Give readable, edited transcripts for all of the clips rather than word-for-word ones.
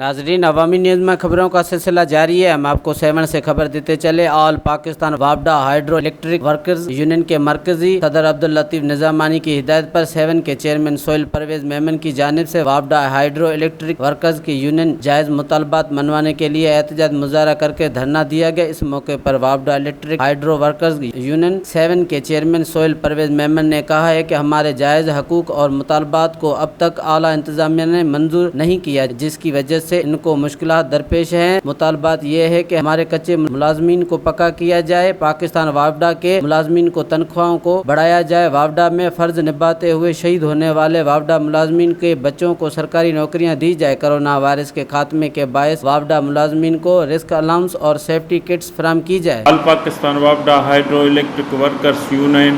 नाजरीन, अवामी न्यूज़ में खबरों का सिलसिला जारी है। हम आपको 7 से खबर देते चले। ऑल पाकिस्तान वापडा हाइड्रो इलेक्ट्रिक वर्कर्स यूनियन के मरकजी सदर अब्दुल लतीफ़ निज़ामानी की हिदायत पर 7 के चेयरमैन सोहेल परवेज मेमन की जानिब से वापडा हाइड्रो इलेक्ट्रिक वर्कर्स की यूनियन जायज़ मुतालबात मनवाने के लिए एहतजाज मुजाहरा करके धरना दिया गया। इस मौके पर वापडा इलेक्ट्रिक हाइड्रो वर्कर्स यूनियन 7 के चेयरमैन सोहेल परवेज मेमन ने कहा है कि हमारे जायज़ हकूक़ और मुतालबात को अब तक आला इंतज़ामिया ने मंजूर नहीं किया, जिसकी वजह से इनको मुश्किलात दरपेश हैं। मुतालबात ये है कि हमारे कच्चे मुलाजमीन को पक्का किया जाए, पाकिस्तान वापडा के मुलाजमीन को तनख्वाहों को बढ़ाया जाए, वापडा में फ़र्ज निभाते हुए शहीद होने वाले वापडा मुलाजमीन के बच्चों को सरकारी नौकरियां दी जाए। कोरोना वायरस के खात्मे के बायस वापडा मुलाजमीन को रिस्क अलाउंस और सेफ्टी किट्स फराहम की जाए। ऑल पाकिस्तान वापडा हाइड्रो इलेक्ट्रिक वर्कर्स यूनियन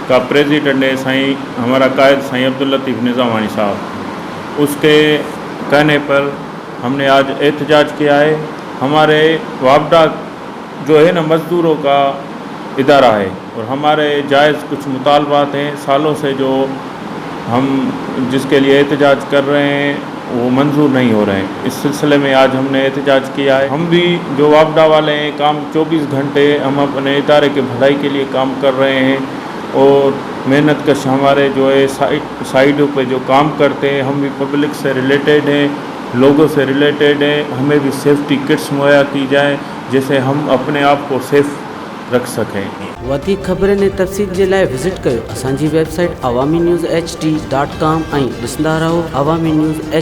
का प्रेसिडेंट है साईं हमारा कायद साईं अब्दुल लतीफ़ निज़ामानी साहब। उसके कहने पर हमने आज एहतजाज किया है। हमारे वापडा जो है ना मज़दूरों का इदारा है और हमारे जायज़ कुछ मुतालबात हैं सालों से जो हम जिसके लिए एहतजाज कर रहे हैं वो मंजूर नहीं हो रहे हैं। इस सिलसिले में आज हमने एहतजाज किया है। हम भी जो वापडा वाले हैं काम 24 घंटे हम अपने इदारे के भलाई के लिए काम कर रहे हैं और मेहनत कश हमारे जो है साइडों पे जो काम करते हैं हम भी पब्लिक से रिलेटेड हैं, लोगों से रिलेटेड हैं। हमें भी सेफ्टी किट्स मुहैया की जाए जिससे हम अपने आप को सेफ रख सकें। वधीक खबरें ने तफ़सील जे लाइ विज़िट कयो असांजी वेबसाइट awamiNewsHD.com ऐं ॾिसंदा रहो अवामी न्यूज़